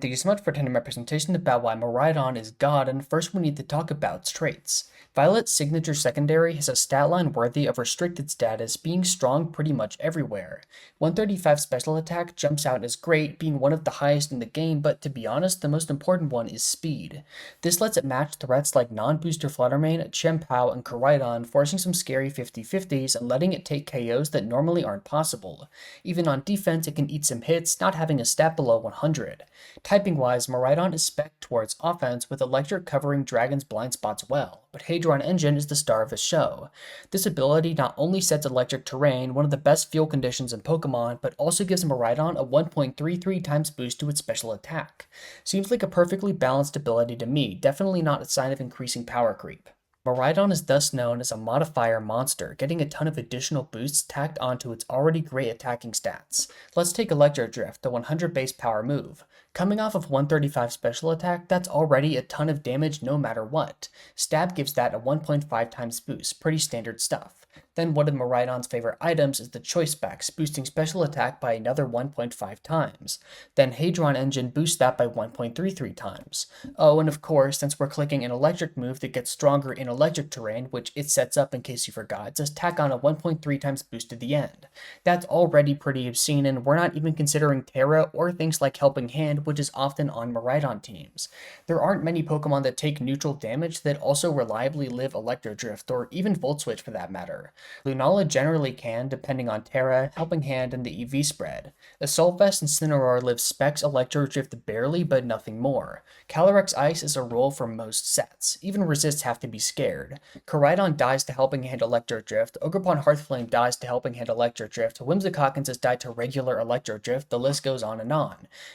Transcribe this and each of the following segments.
Thank you so much for attending my presentation about why Miraidon is God, and first we need to talk about its traits. Violet's signature secondary has a stat line worthy of restricted status, being strong pretty much everywhere. 135 special attack jumps out as great, being one of the highest in the game, but to be honest, the most important one is speed. This lets it match threats like non-booster Fluttermane, Chien-Pao, and Koraidon, forcing some scary 50-50s and letting it take KOs that normally aren't possible. Even on defense, it can eat some hits, not having a stat below 100. Typing-wise, Miraidon is spec'd towards offense, with Electric covering Dragon's blind spots well, but Hadron Engine is the star of the show. This ability not only sets Electric Terrain, one of the best field conditions in Pokemon, but also gives Miraidon a 1.33 times boost to its special attack. Seems like a perfectly balanced ability to me, definitely not a sign of increasing power creep. Miraidon is thus known as a modifier monster, getting a ton of additional boosts tacked onto its already great attacking stats. Let's take Electro Drift, the 100 base power move. Coming off of 135 special attack, that's already a ton of damage no matter what. Stab gives that a 1.5 times boost, pretty standard stuff. Then one of Miraidon's favorite items is the Choice Specs, boosting special attack by another 1.5 times. Then Hadron Engine boosts that by 1.33 times. Oh, and of course, since we're clicking an electric move that gets stronger in electric terrain, which it sets up in case you forgot, just tack on a 1.3 times boost to the end. That's already pretty obscene, and we're not even considering Terra or things like Helping Hand, which is often on Miraidon teams. There aren't many Pokemon that take neutral damage that also reliably live Electro Drift, or even Volt Switch for that matter. Lunala generally can, depending on Terra, Helping Hand, and the EV spread. Assault Vest and Cineroar live specs Electro Drift barely, but nothing more. Calyrex Ice is a roll for most sets. Even Resists have to be scared. Koraidon dies to Helping Hand Electro Drift, Ogerpon Hearthflame dies to Helping Hand Electro Drift, Whimsicott can just die to regular Electro Drift, the list goes on.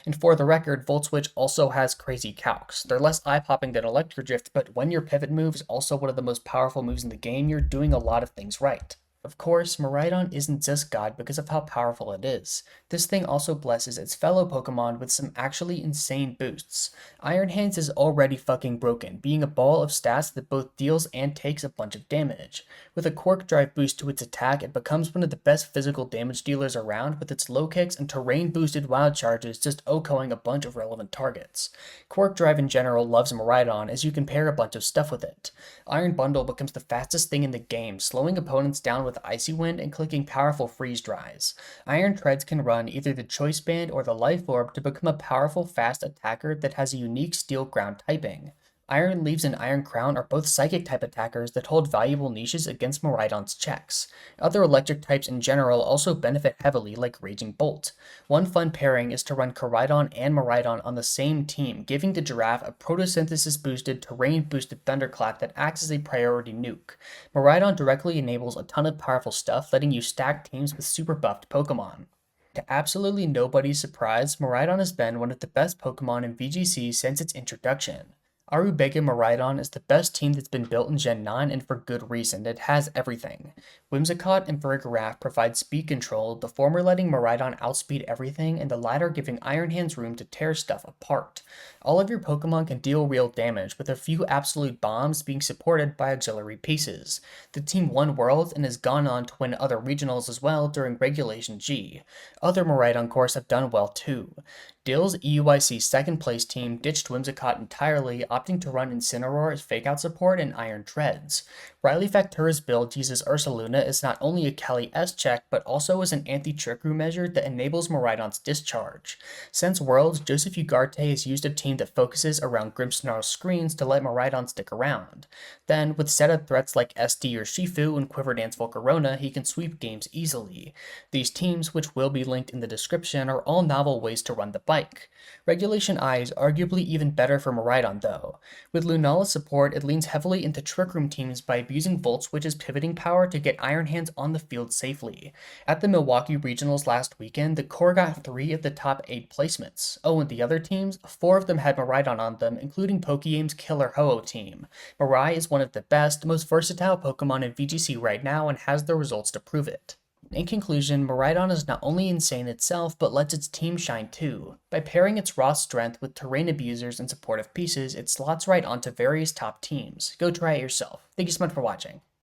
And for the record, Volt Switch also has crazy calcs. They're less eye-popping than Electro Drift, but when your pivot move is also one of the most powerful moves in the game, you're doing a lot of things right. Of course, Miraidon isn't just God because of how powerful it is. This thing also blesses its fellow Pokemon with some actually insane boosts. Iron Hands is already fucking broken, being a ball of stats that both deals and takes a bunch of damage. With a Quark Drive boost to its attack, it becomes one of the best physical damage dealers around, with its low kicks and terrain boosted wild charges just OHKOing a bunch of relevant targets. Quark Drive in general loves Miraidon as you can pair a bunch of stuff with it. Iron Bundle becomes the fastest thing in the game, slowing opponents down with Icy Wind and clicking powerful freeze dries. Iron Treads can run either the Choice Band or the Life Orb to become a powerful fast attacker that has a unique Steel Ground typing. Iron Leaves and Iron Crown are both psychic type attackers that hold valuable niches against Miraidon's checks. Other electric types in general also benefit heavily, like Raging Bolt. One fun pairing is to run Koraidon and Miraidon on the same team, giving the Giraffe a photosynthesis boosted, terrain boosted Thunderclap that acts as a priority nuke. Miraidon directly enables a ton of powerful stuff, letting you stack teams with super buffed Pokemon. To absolutely nobody's surprise, Miraidon has been one of the best Pokemon in VGC since its introduction. Arubega Miraidon is the best team that's been built in Gen 9, and for good reason. It has everything. Whimsicott and Farigiraf provide speed control, the former letting Miraidon outspeed everything, and the latter giving Iron Hands room to tear stuff apart. All of your Pokemon can deal real damage, with a few absolute bombs being supported by auxiliary pieces. The team won Worlds and has gone on to win other regionals as well during Regulation G. Other Miraidon cores have done well too. Dill's EUIC second place team ditched Whimsicott entirely, opting to run Incineroar as fake-out support and Iron Treads. Riley Factura's build uses Ursaluna as not only a Cali S check, but also as an anti-trickery measure that enables Miraidon's discharge. Since Worlds, Joseph Ugarte has used a team that focuses around Grimmsnarl's screens to let Miraidon stick around. Then, with setup threats like SD or Shifu and Quiverdance Volcarona, he can sweep games easily. These teams, which will be linked in the description, are all novel ways to run the bike. Regulation I is arguably even better for Miraidon though. With Lunala's support, it leans heavily into Trick Room teams by abusing Volt Switch's pivoting power to get Iron Hands on the field safely. At the Milwaukee Regionals last weekend, the core got 3 of the top 8 placements. Oh, and the other teams? 4 of them had Miraidon on them, including Pokeaim's Killer Ho-Oh team. Mirai is one of the best, most versatile Pokemon in VGC right now and has the results to prove it. In conclusion, Miraidon is not only insane itself, but lets its team shine too. By pairing its raw strength with terrain abusers and supportive pieces, it slots right onto various top teams. Go try it yourself. Thank you so much for watching.